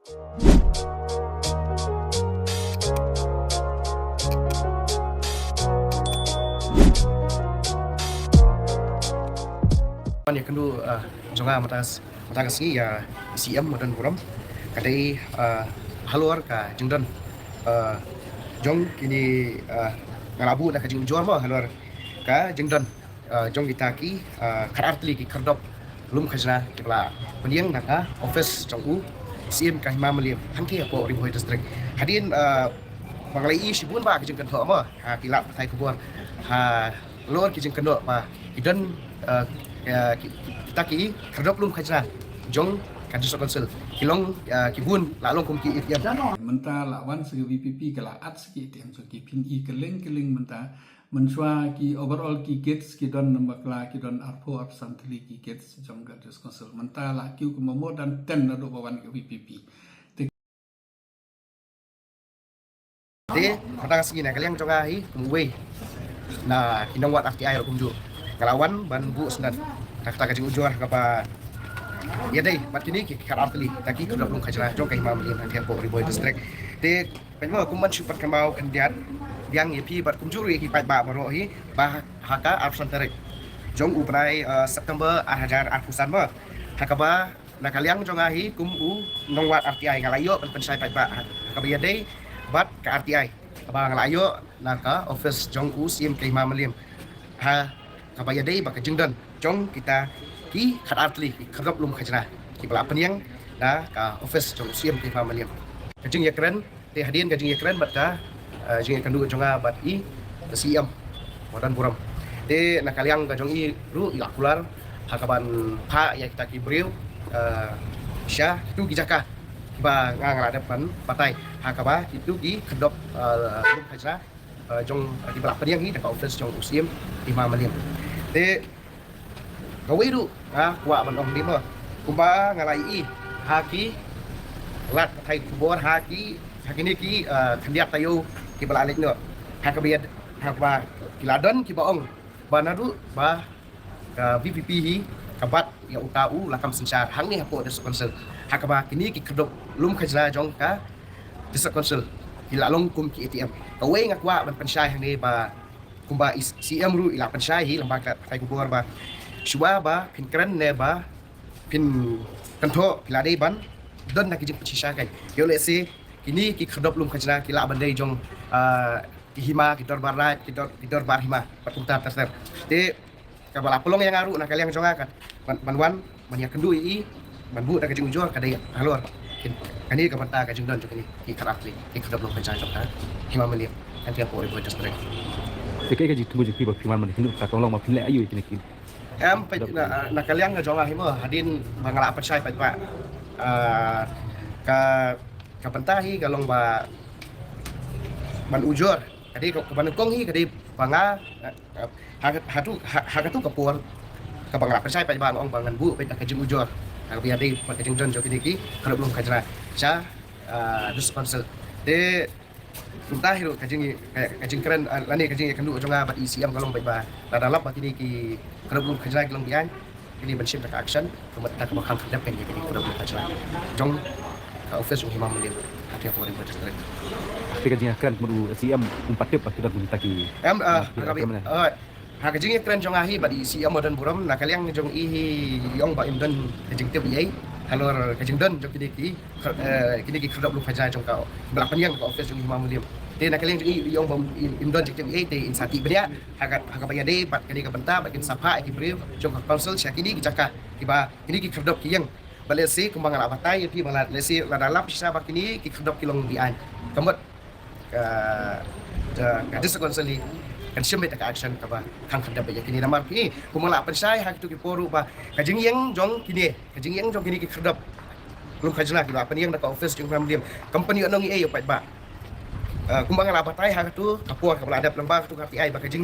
Yang kedua, jangan matas ni ya ICM dan buram kadai haluar ka jengdan jong kini ngalabu nak kajing jual mah haluar ka jengdan jong ditaki karartli ki kerdop lum khajna kibla pendiang naka office jong u ICM ka hima meliam hangki apo ribuai distrik hadin manglai sibun ba kajing kan mah kilap thai kubur luar kajing kendo ba hidan kita ki kerdop lum khajna jong kadus konsul kilong kibun lalong kum ki itiam menta lawan segi VPP kala at segi tiang segi pin I keling menta mensua ki overall ki gates ki don nambakla ki don arpo absently ki gates jong kadus konsul menta la ki ku momo dan ten do bawan ke VPP de kadang segi na kaliang jonga hi kumwe na kinong wat FTI ro kumju ngelawan ban bu sendan kata kajing ujur kapa ya deh bat kini ki karap kali taki kedok lung kajra jong kai mam lin antian po riboy district de penmo kuman super kamau kandiat yang yepi bat kumjuri ki pat ba maro hi ba haka absent terek jong uprai September ahajar arpusan ba hakaba na kaliang jong ahi kum u nongwat RTI ngalayo ban pensai pat ba hakaba ya deh bat ka RTI ba ngalayo naka office jong u sim kai mam lim ha kabaya deh ba kajingdan jong kita ki kharatli kharap lum khajra ki bala peniang da ka office jong sim ki family kajing ya keren te hadin kajing ya keren bat ka jing kandu jonga bat I siam modan buram te nakaliang ka jong I ru ila kular hakaban pha ya kita ki breu sya tu gijaka ba ngala depan patai hakaba itu ki kedop lum khajra jong ki bala peniang hi da ka office jong sim ki family te kawai du kuat menong lima kumba ngalai haki lat thai kubor haki ni ki kandiat tayo ki balalik no hakabiad hakba kiladon ki baong banadu ba VPP hi kabat ya UKU lakam sensar hang ni hapo des konsul hakaba kini ki kedok lum khajra jong ka des konsul ilalong kum ki ATM kawai ngakwa ban pensai hang ni ba kumba CM ru ila pensai hi lembaga thai kubor ba Shua ba pin keren ne ba pin kanto pilade ban don nak jing pecisa kai yo le se kini ki khodop lum khajna ki la bandai jong ki hima ki dor barat ki dor bar hima patunta terser de ka bala pelong yang aru nak kalian jonga kan manwan banyak kendu I manbu nak jing ujur kadai halor kani ka banta ka jing don jong ki karakli ki khodop lum khajna jong hima melia anti apo ribu terser Dekai kaji tunggu je piba piman man hindu ka tolong ma pinle ayu kini kini em pe na kaliang nga jonga himo hadin mangala percaya pa pa ka pentahi galong ba ban ujur kadi ko ban kong hi kadi banga hatu kapur ka bangala percaya pa ba ong bangan bu pe ka jing ujur ka biade pa ka jing jon jo kini ki kalau belum kajra cha dus konsel de entah hiru kajing keren lani kajing kandu jonga bat ICM galong ba dadalap bat ini ki kalau belum kajra galong bian ini bensin tak action kemat tak bakal kedap kan jadi kalau belum kajra jong office himam melim hati apa orang bercerita tapi kaji keren muru CM umpat tip kita guna taki kajing keren jong ahi bat ICM dan buram nak kalian jong yong ba imdan kajing tip yai halor kajing dan jong kini ki kedap belum kajra jong kau belapan yang office jong himam melim de nak kalian yung bom imdon jek te insati bria hakat hakapaya de pat kali ka benta bakin sapa ki brief jong ka council syakini ki jaka kiba ini ki kerdop ki yang balesi kumbang ala batai pi mala lesi la dalam sisa bakini ki kerdop ki long bian kamot ka dis council kan syembet ka action ka ba kang kerdop ya kini namar ki kumala pensai hak tu ki poru ba kajing yang jong kini ki kerdop belum kajla ki ba apa yang ka office jong family company anong i yo pat ba kumbang ala batai ha tu kapur kapala adap lembang tu KPI ba kajing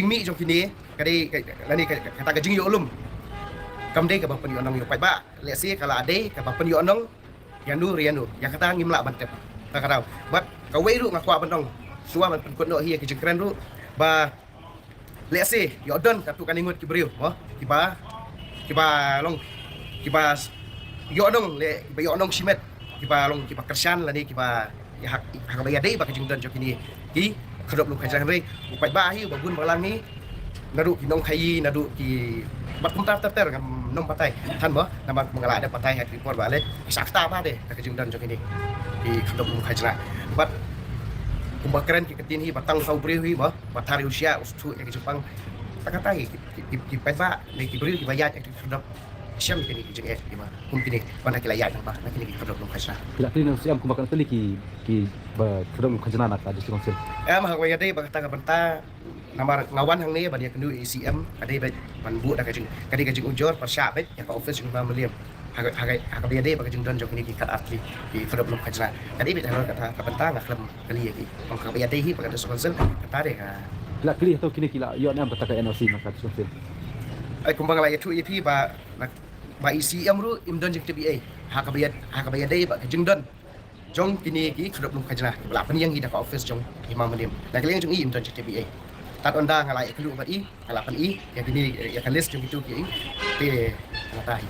mi jong kini kadi lani kata kajing yo ulum kamde ka bapen yo onong yo pai ba le si kala ade ka bapen yo onong yandu riandu yang kata ngimla bantep ta karau bat ka wei ru ngakwa bantong suwa ban penkut no hi kajing keren ru ba le si yo don ka tu kaningut ki briu mo kiba long kiba yo onong le kiba yo onong simet kipa long kipa kersan lah ni kipa hak bayar deh bagi jengdan jok ini ki kedop lu kajan rei upai bahi babun balang ni nadu ki nong kai nadu ki bat kumtar ter ngam nong patai than bo nama mengalak ada patai hat report balik sakta ba deh bagi jengdan jok ini ki kedop lu kajan bat kumbakran ki ketin hi batang sau bri hi bo batari usia ustu ki Jepang takatai ki pai ba ni ki bri ki bayar ki kedop siam kini jeng ki ma kum kini pada kilayat nang ba kini ki kedop lu kajan Kila kini nang siam kumakan tali ki ba kedom khajana nak ada konsel. mah waya dei bakata benta nama ngawan hang ni ba dia kendu ECM ada ba ban bu da kajing kadi kajing ujor per sya bet ya pa office jung ba meliam hak dia dei ba kajing don jok ni ki kat atli ki kedop lu kajana kadi bet halo kata ka benta ngak lem kali ki pang ka ya dei hi ba kata konsel kata deh Kila kili atau kini kila yo nam kata NOC nak ada konsel. ai kumbang la ya tu EP ba ECM ru im don jek TBA hak ka ya dei ba kajing don jong kini ki kedop lu kajana la pen yang hi da ka office jong imam meliam la kali jong i im don jek TBA tat onda ngalai kelu bat i ngalapan i ya kini ya kan list jong itu ki te ngatai